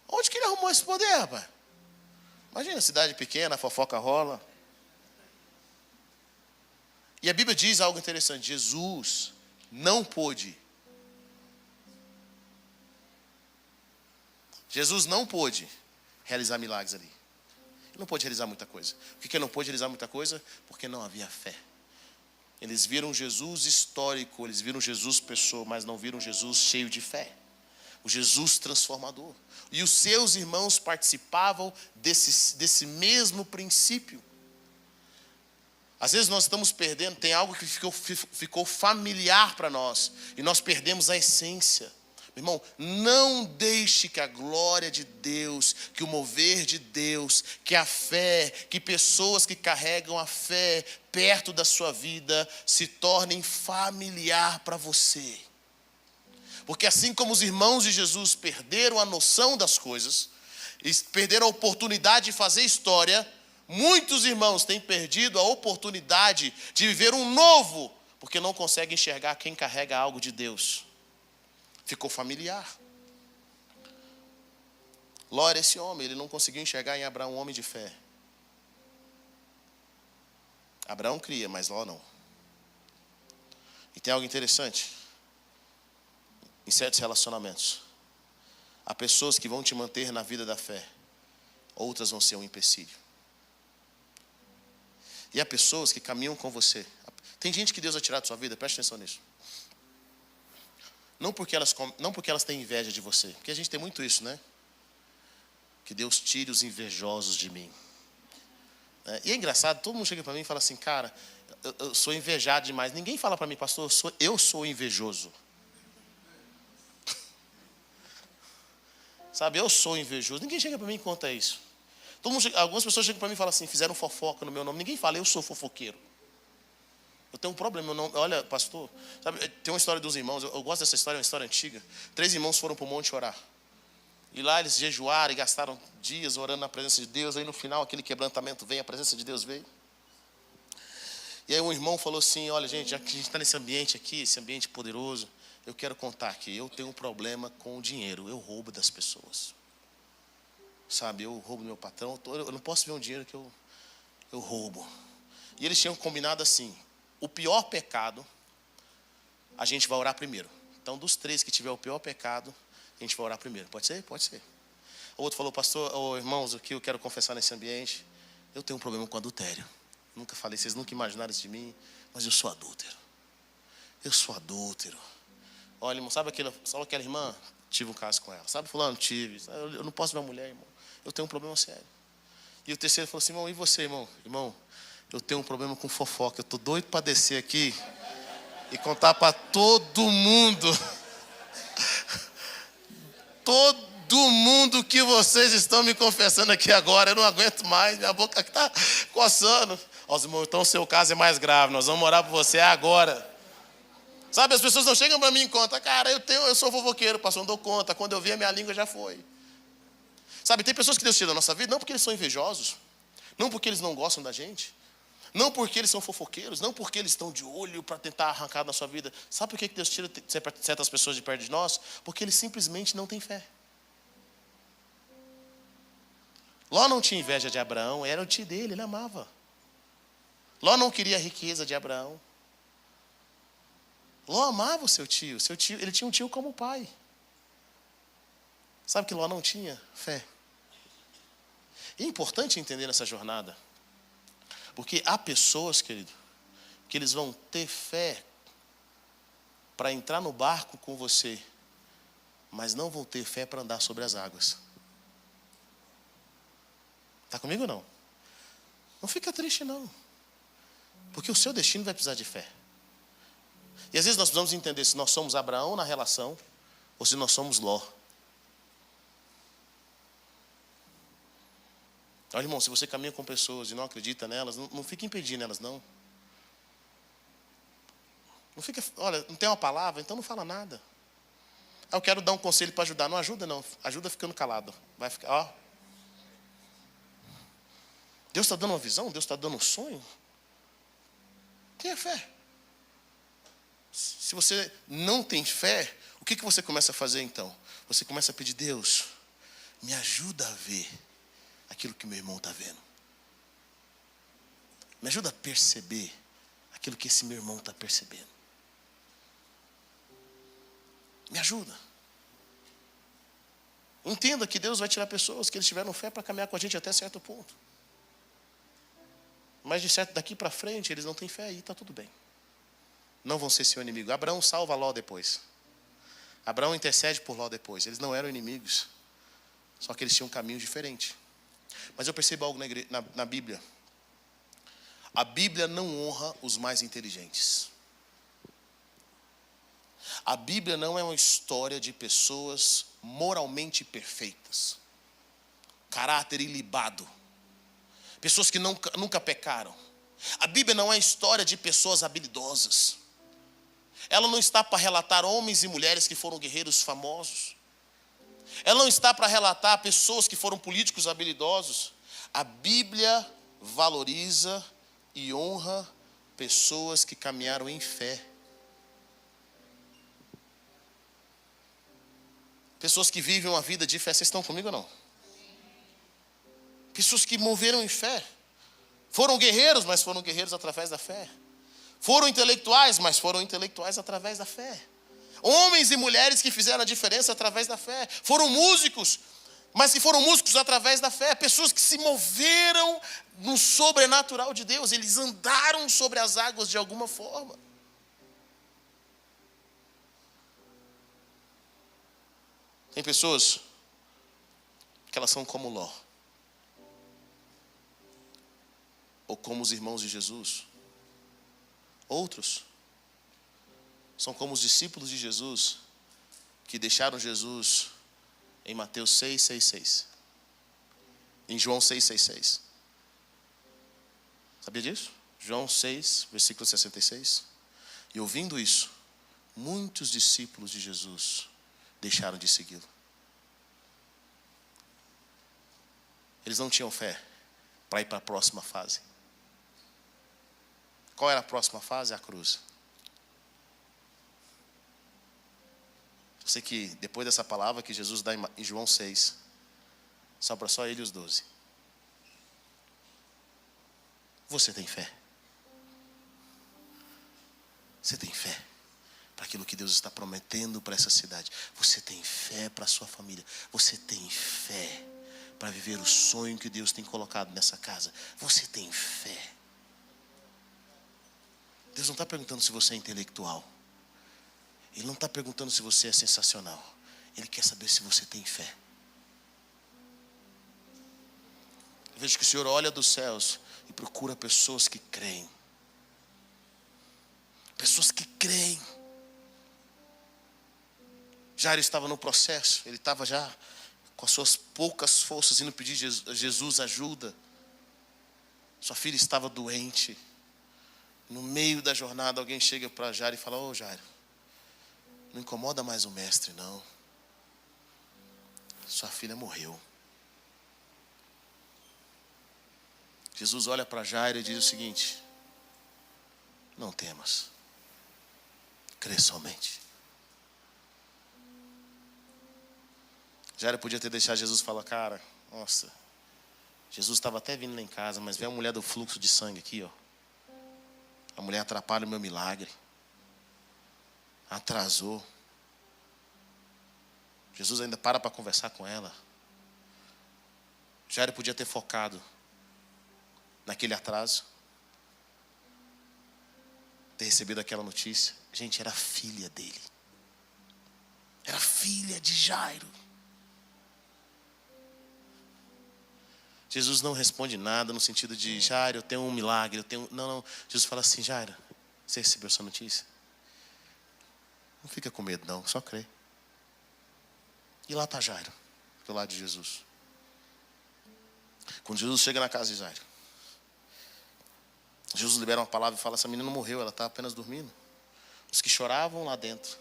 Onde que ele arrumou esse poder, rapaz? Imagina, cidade pequena, a fofoca rola. E a Bíblia diz algo interessante. Jesus não pôde realizar milagres ali. Ele não pôde realizar muita coisa. Por que ele não pôde realizar muita coisa? Porque não havia fé. Eles viram Jesus histórico, eles viram Jesus pessoa, mas não viram Jesus cheio de fé. O Jesus transformador. E os seus irmãos participavam desse mesmo princípio. Às vezes nós estamos perdendo, tem algo que ficou familiar para nós, e nós perdemos a essência. Meu irmão, não deixe que a glória de Deus, que o mover de Deus, que a fé, que pessoas que carregam a fé perto da sua vida se tornem familiar para você. Porque assim como os irmãos de Jesus perderam a noção das coisas, e perderam a oportunidade de fazer história, muitos irmãos têm perdido a oportunidade de viver um novo, porque não conseguem enxergar quem carrega algo de Deus. Ficou familiar. Ló era esse homem, ele não conseguiu enxergar em Abraão um homem de fé. Abraão cria, mas Ló não. E tem algo interessante. Em certos relacionamentos, há pessoas que vão te manter na vida da fé, outras vão ser um empecilho. E há pessoas que caminham com você. Tem gente que Deus vai tirar da sua vida, preste atenção nisso. Não porque elas têm inveja de você, porque a gente tem muito isso, né? Que Deus tire os invejosos de mim. E é engraçado, todo mundo chega para mim e fala assim, cara, eu sou invejado demais. Ninguém fala para mim, pastor, eu sou invejoso. Sabe, eu sou invejoso. Ninguém chega para mim e conta isso. Algumas pessoas chegam para mim e falam assim, fizeram fofoca no meu nome. Ninguém fala, eu sou fofoqueiro. Eu tenho um problema, meu nome, olha, pastor, sabe, tem uma história dos irmãos, eu gosto dessa história, é uma história antiga. 3 irmãos foram para o monte orar. E lá eles jejuaram e gastaram dias orando na presença de Deus. Aí no final aquele quebrantamento veio, a presença de Deus veio. E aí um irmão falou assim, olha gente, já que a gente está nesse ambiente aqui, esse ambiente poderoso, eu quero contar que eu tenho um problema com o dinheiro, eu roubo das pessoas. Sabe, eu roubo do meu patrão, eu não posso ver um dinheiro que eu roubo. E eles tinham combinado assim, o pior pecado, a gente vai orar primeiro. Então, dos 3 que tiver o pior pecado, a gente vai orar primeiro. Pode ser? Pode ser. O outro falou, pastor, irmãos, o que eu quero confessar nesse ambiente, eu tenho um problema com adultério. Nunca falei, vocês nunca imaginaram isso de mim, mas eu sou adúltero. Eu sou adúltero. Olha, irmão, sabe aquela irmã? Tive um caso com ela. Sabe, fulano? Tive. Eu não posso ver uma mulher, irmão. Eu tenho um problema sério. E o terceiro falou assim, irmão, e você, irmão? Irmão, eu tenho um problema com fofoca. Eu estou doido para descer aqui e contar para todo mundo. Todo mundo que vocês estão me confessando aqui agora. Eu não aguento mais, minha boca está coçando. Ó, irmão, então o seu caso é mais grave. Nós vamos orar por você agora. Sabe, as pessoas não chegam para mim e contam, cara, eu sou fofoqueiro, pastor, não dou conta. Quando eu vi, a minha língua já foi. Sabe, tem pessoas que Deus tira da nossa vida, não porque eles são invejosos, não porque eles não gostam da gente, não porque eles são fofoqueiros, não porque eles estão de olho para tentar arrancar da sua vida. Sabe por que Deus tira certas pessoas de perto de nós? Porque eles simplesmente não têm fé. Ló não tinha inveja de Abraão, era o tio dele, ele amava. Ló não queria a riqueza de Abraão. Ló amava o seu tio, ele tinha um tio como pai. Sabe que Ló não tinha fé? E é importante entender nessa jornada, porque há pessoas, querido, que eles vão ter fé para entrar no barco com você, mas não vão ter fé para andar sobre as águas. Está comigo ou não? Não fica triste não, porque o seu destino vai precisar de fé. E às vezes nós precisamos entender se nós somos Abraão na relação ou se nós somos Ló. Olha, irmão, se você caminha com pessoas e não acredita nelas, não fique impedindo elas, não. Não fica, olha, não tem uma palavra, então não fala nada. Eu quero dar um conselho para ajudar. Não ajuda, não. Ajuda ficando calado. Vai ficar, ó. Deus está dando uma visão, Deus está dando um sonho. Tenha fé. Se você não tem fé, o que você começa a fazer então? Você começa a pedir, Deus, me ajuda a ver aquilo que meu irmão está vendo. Me ajuda a perceber aquilo que esse meu irmão está percebendo. Me ajuda. Entenda que Deus vai tirar pessoas que eles tiveram fé para caminhar com a gente até certo ponto. Mas de certo daqui para frente eles não têm fé e está tudo bem. Não vão ser seu inimigo. Abraão salva Ló depois. Abraão intercede por Ló depois. Eles não eram inimigos. Só que eles tinham um caminho diferente. Mas eu percebo algo na Bíblia. A Bíblia não honra os mais inteligentes. A Bíblia não é uma história de pessoas moralmente perfeitas. Caráter ilibado. Pessoas que nunca pecaram. A Bíblia não é história de pessoas habilidosas. Ela não está para relatar homens e mulheres que foram guerreiros famosos. Ela não está para relatar pessoas que foram políticos habilidosos. A Bíblia valoriza e honra pessoas que caminharam em fé. Pessoas que vivem uma vida de fé. Vocês estão comigo ou não? Pessoas que moveram em fé. Foram guerreiros, mas foram guerreiros através da fé. Foram intelectuais, mas foram intelectuais através da fé. Homens e mulheres que fizeram a diferença através da fé. Foram músicos, mas que foram músicos através da fé. Pessoas que se moveram no sobrenatural de Deus. Eles andaram sobre as águas de alguma forma. Tem pessoas que elas são como Ló. Ou como os irmãos de Jesus. Outros são como os discípulos de Jesus, que deixaram Jesus em Mateus 6:6. Em João 6:6. Sabia disso? João 6, versículo 66. E ouvindo isso, muitos discípulos de Jesus deixaram de segui-lo. Eles não tinham fé para ir para a próxima fase. Qual era a próxima fase? A cruz. Eu sei que depois dessa palavra que Jesus dá em João 6, sobra só ele e os 12. Você tem fé? Você tem fé para aquilo que Deus está prometendo para essa cidade? Você tem fé para a sua família? Você tem fé para viver o sonho que Deus tem colocado nessa casa? Você tem fé? Deus não está perguntando se você é intelectual. Ele não está perguntando se você é sensacional. Ele quer saber se você tem fé. Eu vejo que o Senhor olha dos céus e procura pessoas que creem. Pessoas que creem. Jairo estava no processo. Ele estava já com as suas poucas forças indo pedir a Jesus ajuda. Sua filha estava doente. No meio da jornada alguém chega para Jairo e fala: ô Jairo, não incomoda mais o mestre não. Sua filha morreu. Jesus olha para Jairo e diz o seguinte: não temas, crê somente. Jairo podia ter deixado Jesus falar: cara, nossa, Jesus estava até vindo lá em casa, mas vem a mulher do fluxo de sangue aqui, ó. A mulher atrapalha o meu milagre. Atrasou. Jesus ainda para conversar com ela. Jairo podia ter focado naquele atraso, ter recebido aquela notícia. Gente, era filha dele. Era filha de Jairo. Jesus não responde nada no sentido de: Jairo, eu tenho um milagre, eu tenho... Não. Jesus fala assim: Jairo, você recebeu essa notícia? Não fica com medo não, só crê. E lá está Jairo, do lado de Jesus. Quando Jesus chega na casa de Jairo, Jesus libera uma palavra e fala: essa menina não morreu, ela está apenas dormindo. Os que choravam lá dentro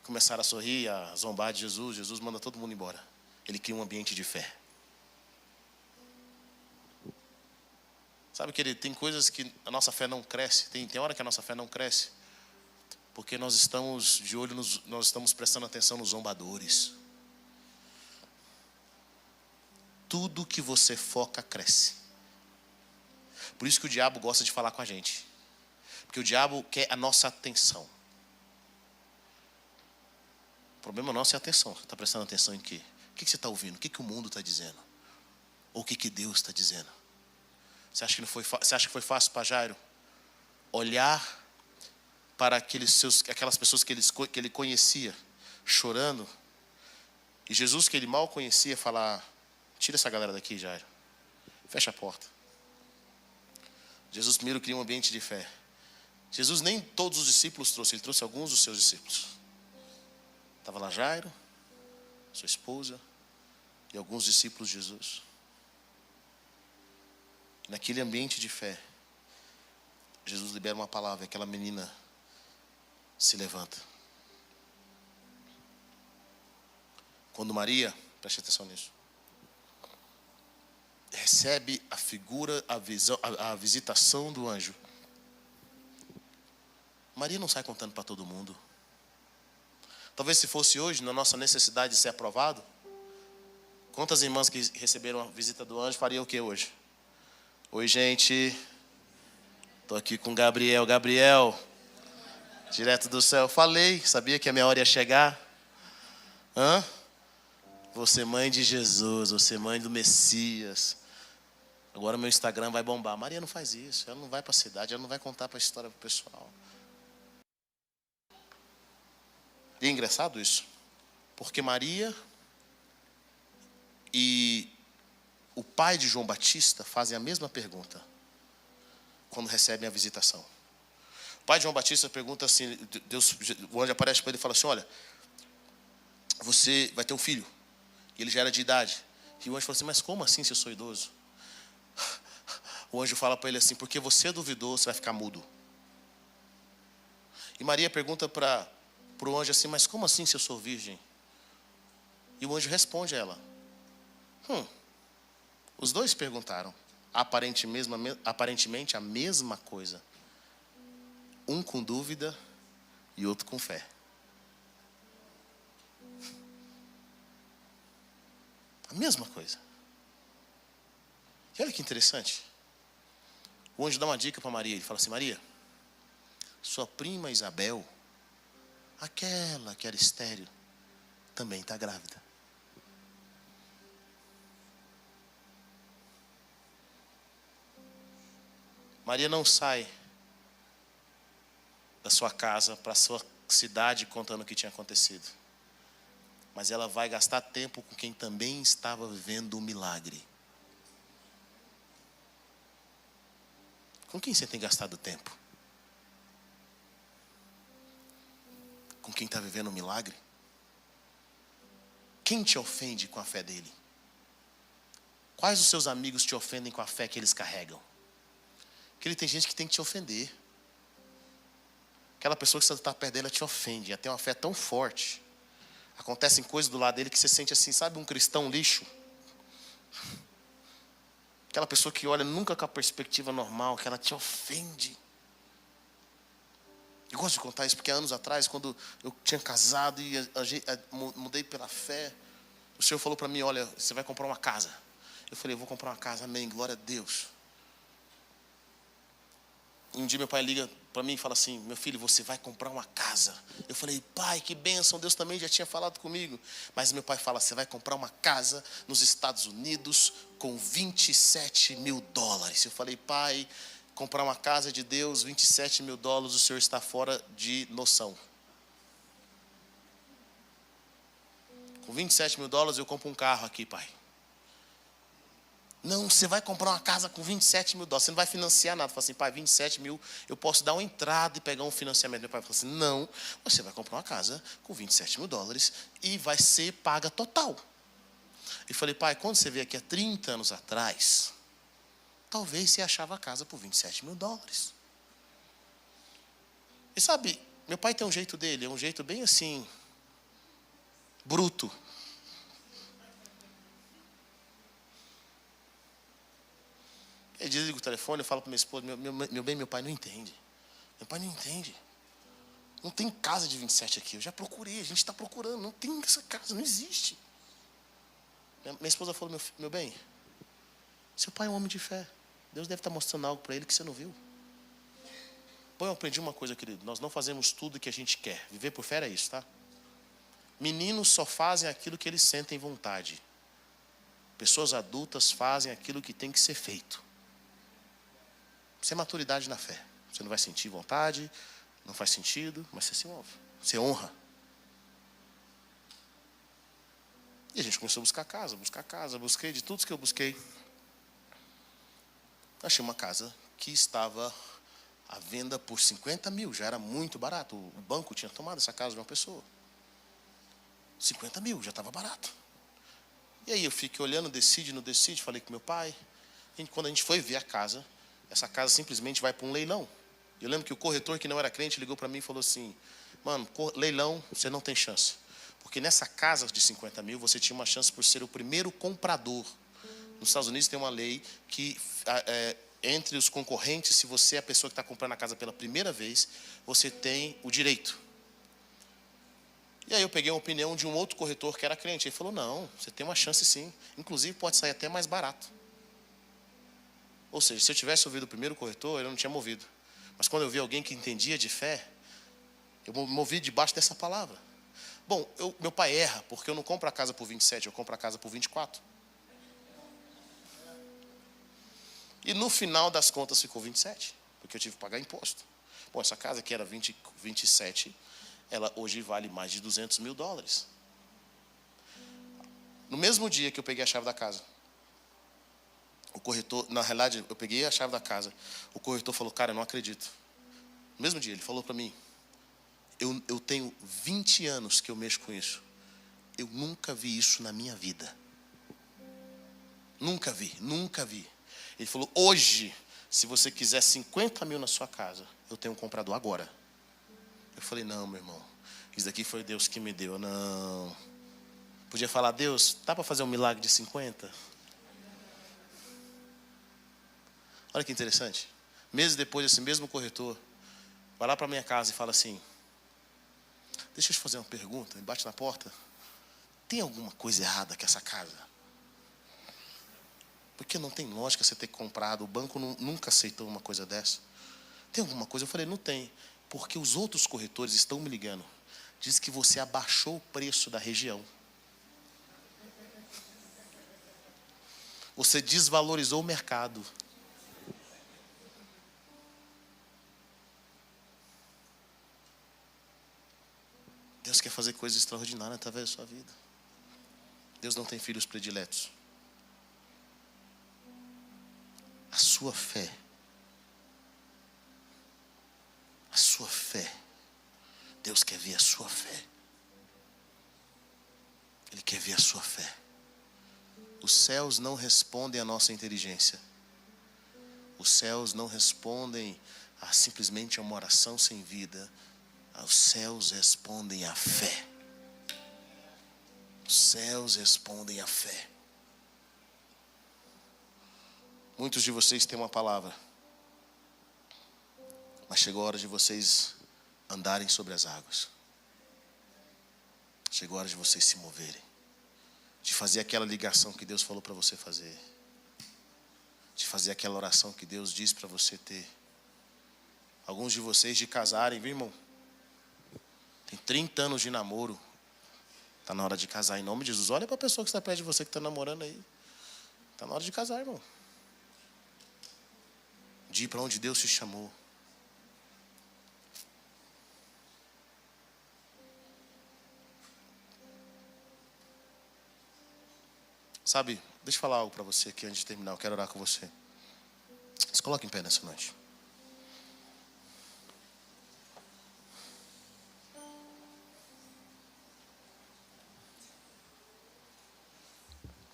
começaram a sorrir, a zombar de Jesus. Jesus manda todo mundo embora. Ele cria um ambiente de fé. Sabe que tem coisas que a nossa fé não cresce. Tem hora que a nossa fé não cresce porque nós estamos de olho nós estamos prestando atenção nos zombadores. Tudo que você foca cresce. Por isso que o diabo gosta de falar com a gente. Porque o diabo quer a nossa atenção. O problema nosso é a atenção. Você está prestando atenção em quê? O que você está ouvindo? O que o mundo está dizendo? Ou o que Deus está dizendo? Você acha que foi fácil para Jairo olhar para aquelas pessoas que ele conhecia chorando, e Jesus, que ele mal conhecia, falar: tira essa galera daqui, Jairo, fecha a porta. Jesus primeiro cria um ambiente de fé. Jesus nem todos os discípulos trouxe, ele trouxe alguns dos seus discípulos. Estava lá Jairo, sua esposa e alguns discípulos de Jesus. Naquele ambiente de fé, Jesus libera uma palavra, aquela menina se levanta. Quando Maria, preste atenção nisso, recebe a figura, a visitação do anjo, Maria não sai contando para todo mundo. Talvez se fosse hoje, na nossa necessidade de ser aprovado, quantas irmãs que receberam a visita do anjo fariam o que hoje? Oi, gente, estou aqui com Gabriel, direto do céu. Falei, sabia que a minha hora ia chegar? Você mãe de Jesus, você mãe do Messias. Agora meu Instagram vai bombar. Maria não faz isso, ela não vai para a cidade, ela não vai contar para a história para o pessoal. E é engraçado isso, porque Maria e o pai de João Batista fazem a mesma pergunta quando recebem a visitação. O pai de João Batista pergunta assim, o anjo aparece para ele e fala assim: olha, você vai ter um filho. E ele já era de idade. E o anjo fala assim: mas como assim se eu sou idoso? O anjo fala para ele assim: porque você duvidou, você vai ficar mudo. E Maria pergunta para o anjo assim: mas como assim se eu sou virgem? E o anjo responde a ela: os dois perguntaram aparentemente a mesma coisa. Um com dúvida e outro com fé. A mesma coisa. E olha que interessante. O anjo dá uma dica para Maria. Ele fala assim: Maria, sua prima Isabel, aquela que era estéril, também está grávida. Maria não sai da sua casa para a sua cidade contando o que tinha acontecido. Mas ela vai gastar tempo com quem também estava vivendo um milagre. Com quem você tem gastado tempo? Com quem está vivendo um milagre? Quem te ofende com a fé dele? Quais os seus amigos te ofendem com a fé que eles carregam? Porque tem gente que tem que te ofender. Aquela pessoa que você está perto dela te ofende. Ela tem uma fé tão forte. Acontecem coisas do lado dele que você sente assim, sabe, um cristão lixo? Aquela pessoa que olha nunca com a perspectiva normal, que ela te ofende. Eu gosto de contar isso porque anos atrás, quando eu tinha casado e mudei pela fé, o Senhor falou para mim, olha, você vai comprar uma casa. Eu falei, eu vou comprar uma casa, amém, glória a Deus. E um dia meu pai liga para mim e fala assim, meu filho, você vai comprar uma casa. Eu falei, pai, que bênção, Deus também já tinha falado comigo. Mas meu pai fala, você vai comprar uma casa nos Estados Unidos com 27 mil dólares. Eu falei, pai, comprar uma casa de Deus, 27 mil dólares, o senhor está fora de noção. Com 27 mil dólares eu compro um carro aqui, pai. Não, você vai comprar uma casa com 27 mil dólares, você não vai financiar nada. Eu falei assim, pai, 27 mil, eu posso dar uma entrada e pegar um financiamento. Meu pai falou assim, não, você vai comprar uma casa com 27 mil dólares e vai ser paga total. Eu falei, pai, quando você veio aqui há 30 anos atrás, talvez você achava a casa por 27 mil dólares. E sabe, meu pai tem um jeito dele, é um jeito bem assim, bruto. Ele desliga o telefone, eu falo para minha esposa, meu bem, meu pai não entende. Meu pai não entende. Não tem casa de 27 aqui, eu já procurei, a gente está procurando, não tem essa casa, não existe. Minha esposa falou, meu bem, seu pai é um homem de fé. Deus deve estar mostrando algo para ele que você não viu. Bom, eu aprendi uma coisa, querido, nós não fazemos tudo o que a gente quer. Viver por fé é isso, tá? Meninos só fazem aquilo que eles sentem vontade. Pessoas adultas fazem aquilo que tem que ser feito. Isso é maturidade na fé. Você não vai sentir vontade, não faz sentido, mas você se ouve. Você honra. E a gente começou a buscar casa. Busquei de tudo que eu busquei. Achei uma casa que estava à venda por 50 mil. Já era muito barato. O banco tinha tomado essa casa de uma pessoa. 50 mil, já estava barato. E aí eu fiquei olhando, não decide. Falei com meu pai. E quando a gente foi ver a casa, essa casa simplesmente vai para um leilão. Eu lembro que o corretor, que não era crente, ligou para mim e falou assim, mano, leilão, você não tem chance. Porque nessa casa de 50 mil, você tinha uma chance por ser o primeiro comprador. Nos Estados Unidos tem uma lei que, entre os concorrentes, se você é a pessoa que está comprando a casa pela primeira vez, você tem o direito. E aí eu peguei uma opinião de um outro corretor que era crente. Ele falou, não, você tem uma chance sim. Inclusive pode sair até mais barato. Ou seja, se eu tivesse ouvido o primeiro corretor, eu não tinha movido. Mas quando eu vi alguém que entendia de fé, eu movi debaixo dessa palavra. Bom, meu pai erra, porque eu não compro a casa por 27, eu compro a casa por 24. E no final das contas ficou 27, porque eu tive que pagar imposto. Bom, essa casa que era 27, ela hoje vale mais de 200 mil dólares. No mesmo dia que eu peguei a chave da casa, o corretor, na realidade, eu peguei a chave da casa, o corretor falou, cara, eu não acredito. No mesmo dia, ele falou para mim, eu tenho 20 anos que eu mexo com isso. Eu nunca vi isso na minha vida. Nunca vi. Ele falou, hoje, se você quiser 50 mil na sua casa, eu tenho um comprador agora. Eu falei, não, meu irmão, isso daqui foi Deus que me deu. Não. Podia falar, Deus, dá para fazer um milagre de 50? Olha que interessante. Meses depois, esse mesmo corretor vai lá para minha casa e fala assim, deixa eu te fazer uma pergunta. Ele bate na porta. Tem alguma coisa errada com essa casa? Porque não tem lógica você ter comprado. O banco nunca aceitou uma coisa dessa. Tem alguma coisa? Eu falei, não tem. Porque os outros corretores estão me ligando. Diz que você abaixou o preço da região. Você desvalorizou o mercado. Deus quer fazer coisas extraordinárias através da sua vida. Deus não tem filhos prediletos. A sua fé, Deus quer ver a sua fé. Ele quer ver a sua fé. Os céus não respondem à nossa inteligência. Os céus não respondem simplesmente a uma oração sem vida. Os céus respondem à fé. Os céus respondem à fé. Muitos de vocês têm uma palavra, mas chegou a hora de vocês andarem sobre as águas. Chegou a hora de vocês se moverem, de fazer aquela ligação que Deus falou para você fazer, de fazer aquela oração que Deus disse para você ter. Alguns de vocês de casarem, viu, irmão? Tem 30 anos de namoro. Está na hora de casar, em nome de Jesus. Olha para a pessoa que está perto de você, que está namorando aí. Está na hora de casar, irmão. De ir para onde Deus te chamou. Sabe, deixa eu falar algo para você aqui antes de terminar. Eu quero orar com você. Se coloque em pé nessa noite.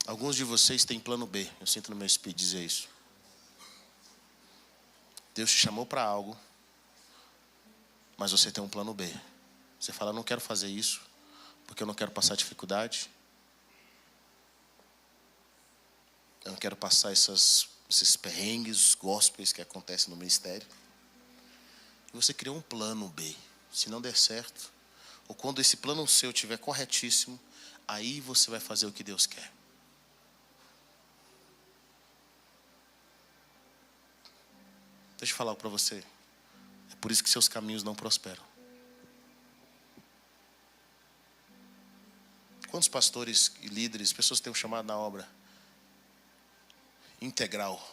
Alguns de vocês têm plano B. Eu sinto no meu espírito dizer isso. Deus te chamou para algo, mas você tem um plano B. Você fala, não quero fazer isso, porque eu não quero passar dificuldade. Eu não quero passar esses perrengues gospels que acontecem no ministério. E você criou um plano B. Se não der certo, ou quando esse plano seu estiver corretíssimo, aí você vai fazer o que Deus quer. Deixa eu falar algo para você. É por isso que seus caminhos não prosperam. Quantos pastores e líderes, pessoas que têm um chamado na obra integral,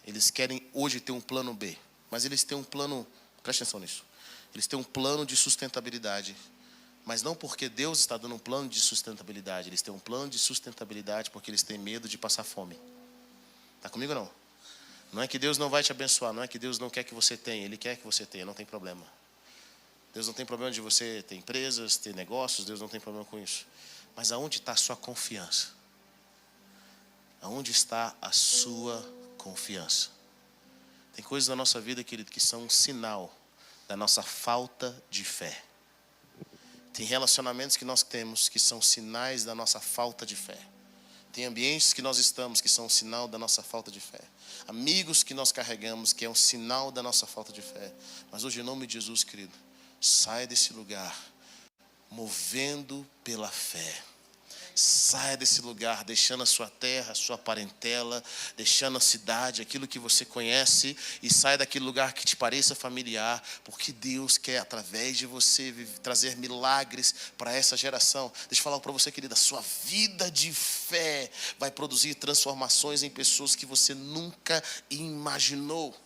eles querem hoje ter um plano B, mas eles têm um plano, preste atenção nisso, eles têm um plano de sustentabilidade, mas não porque Deus está dando um plano de sustentabilidade, eles têm um plano de sustentabilidade porque eles têm medo de passar fome. Está comigo ou não? Não é que Deus não vai te abençoar, não é que Deus não quer que você tenha, Ele quer que você tenha, não tem problema. Deus não tem problema de você ter empresas, ter negócios, Deus não tem problema com isso. Mas aonde está a sua confiança? Aonde está a sua confiança? Tem coisas na nossa vida, querido, que são um sinal da nossa falta de fé. Tem relacionamentos que nós temos que são sinais da nossa falta de fé. Tem ambientes que nós estamos que são um sinal da nossa falta de fé. Amigos que nós carregamos que é um sinal da nossa falta de fé. Mas hoje, em nome de Jesus, querido, saia desse lugar movendo pela fé. Saia desse lugar, deixando a sua terra, a sua parentela, deixando a cidade, aquilo que você conhece, e saia daquele lugar que te pareça familiar, porque Deus quer, através de você, trazer milagres para essa geração. Deixa eu falar para você, querida, a sua vida de fé vai produzir transformações em pessoas que você nunca imaginou.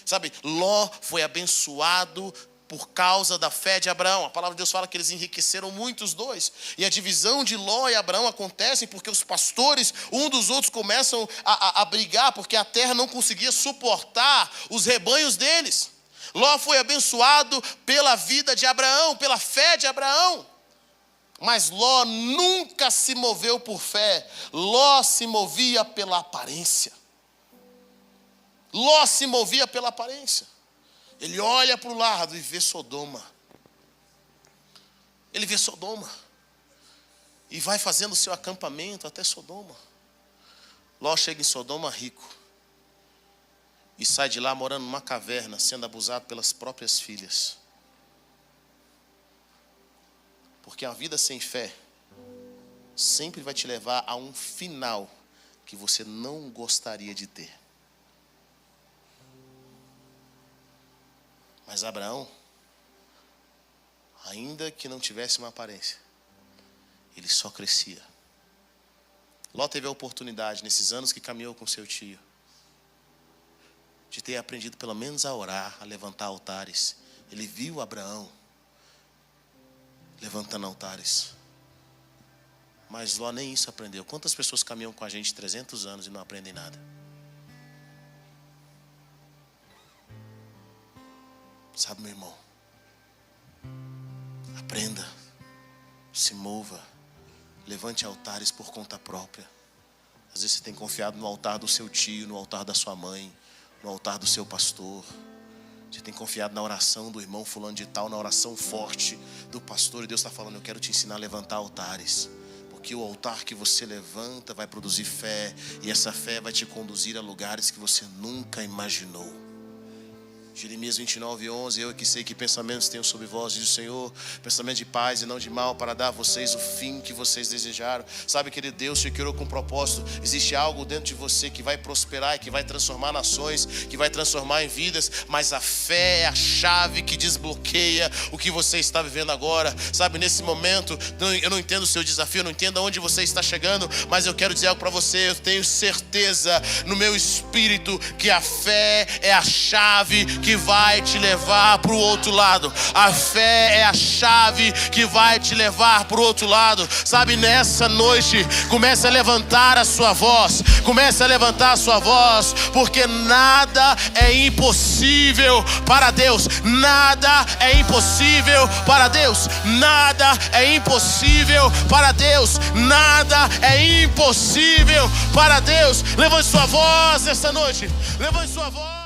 Sabe, Ló foi abençoado por causa da fé de Abraão. A palavra de Deus fala que eles enriqueceram muito os dois. E a divisão de Ló e Abraão acontece porque os pastores, um dos outros, começam a brigar, porque a terra não conseguia suportar os rebanhos deles. Ló foi abençoado pela vida de Abraão, pela fé de Abraão. Mas Ló nunca se moveu por fé. Ló se movia pela aparência. Ló se movia pela aparência. Ele olha para o lado e vê Sodoma. Ele vê Sodoma. E vai fazendo o seu acampamento até Sodoma. Ló chega em Sodoma rico. E sai de lá morando numa caverna, sendo abusado pelas próprias filhas. Porque a vida sem fé sempre vai te levar a um final que você não gostaria de ter. Mas Abraão, ainda que não tivesse uma aparência, ele só crescia. Ló teve a oportunidade, nesses anos que caminhou com seu tio, de ter aprendido pelo menos a orar, a levantar altares. Ele viu Abraão levantando altares. Mas Ló nem isso aprendeu. Quantas pessoas caminham com a gente 300 anos e não aprendem nada? Sabe, meu irmão? Aprenda, se mova, levante altares por conta própria. Às vezes você tem confiado no altar do seu tio, no altar da sua mãe, no altar do seu pastor. Você tem confiado na oração do irmão fulano de tal, na oração forte do pastor. E Deus está falando, eu quero te ensinar a levantar altares. Porque o altar que você levanta vai produzir fé. E essa fé vai te conduzir a lugares que você nunca imaginou. Jeremias 29:11, eu que sei que pensamentos tenho sobre vós, diz o Senhor, pensamento de paz e não de mal, para dar a vocês o fim que vocês desejaram. Sabe, querido, Deus te criou com um propósito. Existe algo dentro de você que vai prosperar, que vai transformar nações, que vai transformar em vidas. Mas a fé é a chave que desbloqueia o que você está vivendo agora. Sabe, nesse momento, eu não entendo o seu desafio, eu não entendo aonde você está chegando, mas eu quero dizer algo para você. Eu tenho certeza no meu espírito que a fé é a chave que vai te levar para o outro lado. A fé é a chave que vai te levar para o outro lado. Sabe, nessa noite, comece a levantar a sua voz. Comece a levantar a sua voz, porque nada é impossível para Deus. Nada é impossível para Deus. Nada é impossível para Deus. Nada é impossível para Deus. Levante sua voz nessa noite. Levante sua voz.